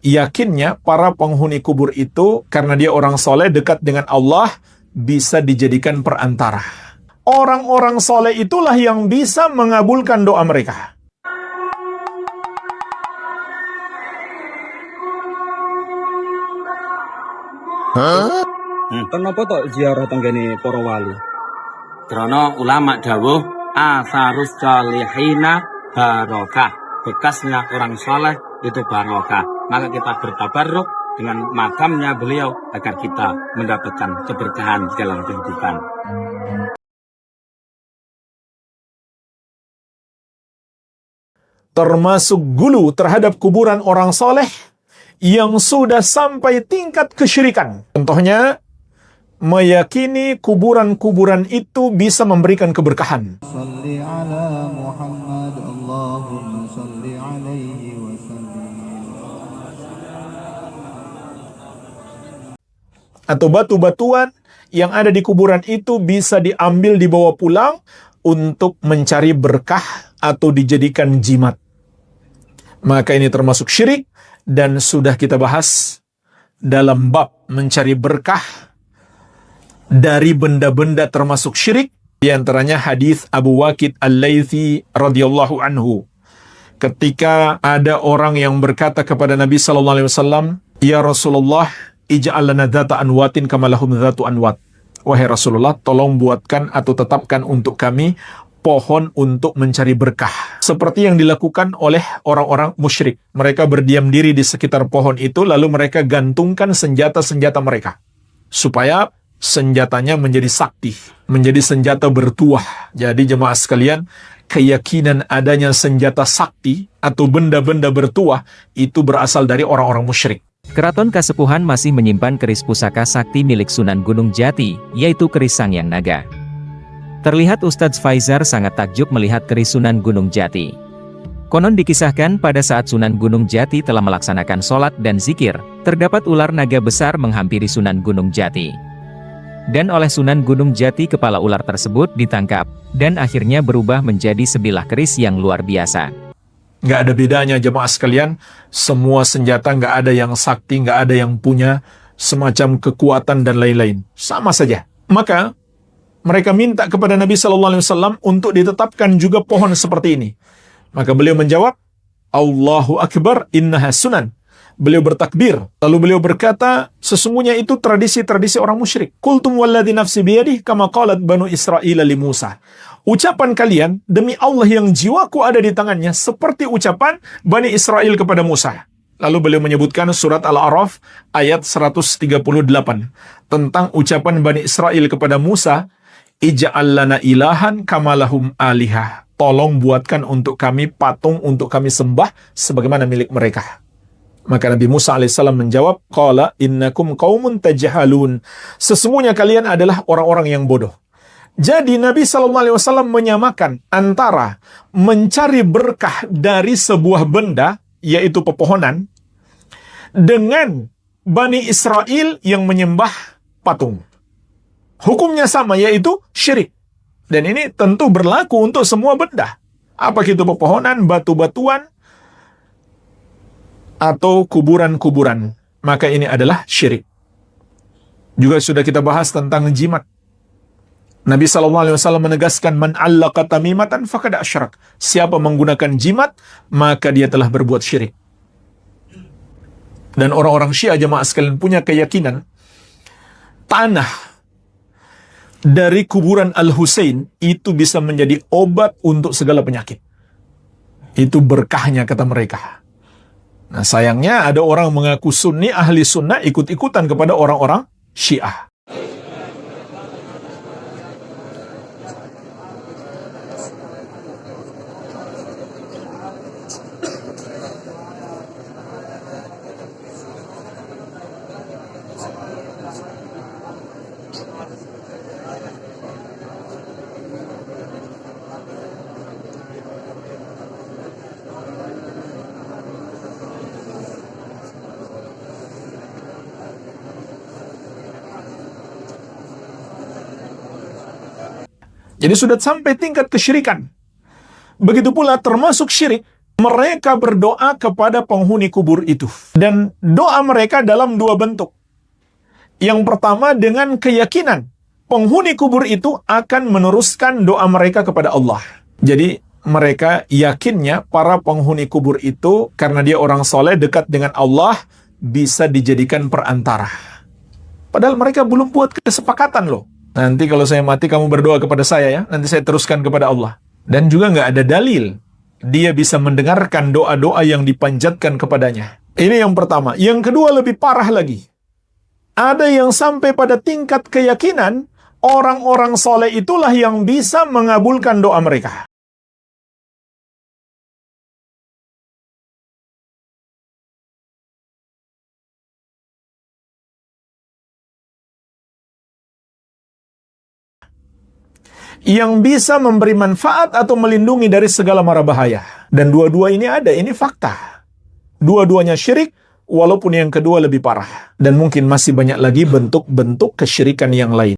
Yakinnya para penghuni kubur itu, karena dia orang soleh dekat dengan Allah, bisa dijadikan perantara. Orang-orang soleh itulah yang bisa mengabulkan doa mereka. Kenapa tok ziarah tenggene para wali? Karena ulama dawuh asarus solihina barokah. Bekasnya orang soleh itu barokah. Maka kita bertabarruk dengan makamnya beliau agar kita mendapatkan keberkahan dalam kehidupan. Termasuk gulu terhadap kuburan orang soleh yang sudah sampai tingkat kesyirikan. Contohnya, meyakini kuburan-kuburan itu bisa memberikan keberkahan. Salli ala Muhammad, Allahumma salli alaihi wasallim. Atau batu-batuan yang ada di kuburan itu bisa diambil dibawa pulang untuk mencari berkah atau dijadikan jimat. Maka ini termasuk syirik dan sudah kita bahas dalam bab mencari berkah dari benda-benda termasuk syirik, di antaranya hadis Abu Waqid Al-Laythi radhiyallahu anhu. Ketika ada orang yang berkata kepada Nabi sallallahu alaihi wasallam, "Ya Rasulullah, ij'al lana dzata anwatin kama lahum dzatu anwat." Wahai Rasulullah, tolong buatkan atau tetapkan untuk kami pohon untuk mencari berkah. Seperti yang dilakukan oleh orang-orang musyrik. Mereka berdiam diri di sekitar pohon itu, lalu mereka gantungkan senjata-senjata mereka. Supaya senjatanya menjadi sakti, menjadi senjata bertuah. Jadi jemaah sekalian, keyakinan adanya senjata sakti atau benda-benda bertuah itu berasal dari orang-orang musyrik. Keraton Kasepuhan masih menyimpan keris pusaka sakti milik Sunan Gunung Jati, yaitu keris Sangyang Naga. Terlihat Ustadz Faizar sangat takjub melihat keris Sunan Gunung Jati. Konon dikisahkan pada saat Sunan Gunung Jati telah melaksanakan sholat dan zikir, terdapat ular naga besar menghampiri Sunan Gunung Jati. Dan oleh Sunan Gunung Jati kepala ular tersebut ditangkap, dan akhirnya berubah menjadi sebilah keris yang luar biasa. Nggak ada bedanya jemaah sekalian, semua senjata nggak ada yang sakti, nggak ada yang punya semacam kekuatan dan lain-lain. Sama saja. Maka mereka minta kepada Nabi sallallahu alaihi wasallam untuk ditetapkan juga pohon seperti ini. Maka beliau menjawab, Allahu Akbar, innaha sunan. Beliau bertakbir. Lalu beliau berkata, sesungguhnya itu tradisi-tradisi orang musyrik. Qultum walladhi nafsi biyadih kama qalat banu Israel li Musa. Ucapan kalian, demi Allah yang jiwaku ada di tangannya, seperti ucapan Bani Israel kepada Musa. Lalu beliau menyebutkan surat Al-A'raf ayat 138. Tentang ucapan Bani Israel kepada Musa, Ija'al lana ilahan kamalahum alihah. Tolong buatkan untuk kami patung untuk kami sembah sebagaimana milik mereka. Maka Nabi Musa alaihissalam menjawab, Qala innakum qaumun tajhalun. Sesungguhnya kalian adalah orang-orang yang bodoh. Jadi Nabi SAW menyamakan antara mencari berkah dari sebuah benda, yaitu pepohonan, dengan Bani Israel yang menyembah patung. Hukumnya sama, yaitu syirik. Dan ini tentu berlaku untuk semua benda. Apa itu pepohonan, batu-batuan, atau kuburan-kuburan. Maka ini adalah syirik. Juga sudah kita bahas tentang jimat. Nabi SAW menegaskan, Man allaqa tamimatan faqad asyrak. Siapa menggunakan jimat, maka dia telah berbuat syirik. Dan orang-orang Syiah jemaah sekalian punya keyakinan, tanah dari kuburan Al-Husain itu bisa menjadi obat untuk segala penyakit. Itu berkahnya kata mereka. Nah sayangnya ada orang mengaku sunni, ahli sunnah, ikut-ikutan kepada orang-orang Syiah. Jadi sudah sampai tingkat kesyirikan. Begitu pula termasuk syirik Mereka berdoa kepada penghuni kubur itu. Dan doa mereka dalam dua bentuk. Yang pertama dengan keyakinan penghuni kubur itu akan meneruskan doa mereka kepada Allah. Jadi mereka yakinnya para penghuni kubur itu karena dia orang soleh dekat dengan Allah bisa dijadikan perantara. Padahal mereka belum buat kesepakatan loh. Nanti kalau saya mati kamu berdoa kepada saya ya, nanti saya teruskan kepada Allah. Dan juga nggak ada dalil dia bisa mendengarkan doa-doa yang dipanjatkan kepadanya. Ini yang pertama. Yang kedua lebih parah lagi. Ada yang sampai pada tingkat keyakinan orang-orang soleh itulah yang bisa mengabulkan doa mereka. Yang bisa memberi manfaat atau melindungi dari segala mara bahaya. Dan dua-dua ini ada, ini fakta. Dua-duanya syirik, walaupun yang kedua lebih parah. Dan mungkin masih banyak lagi bentuk-bentuk kesyirikan yang lain.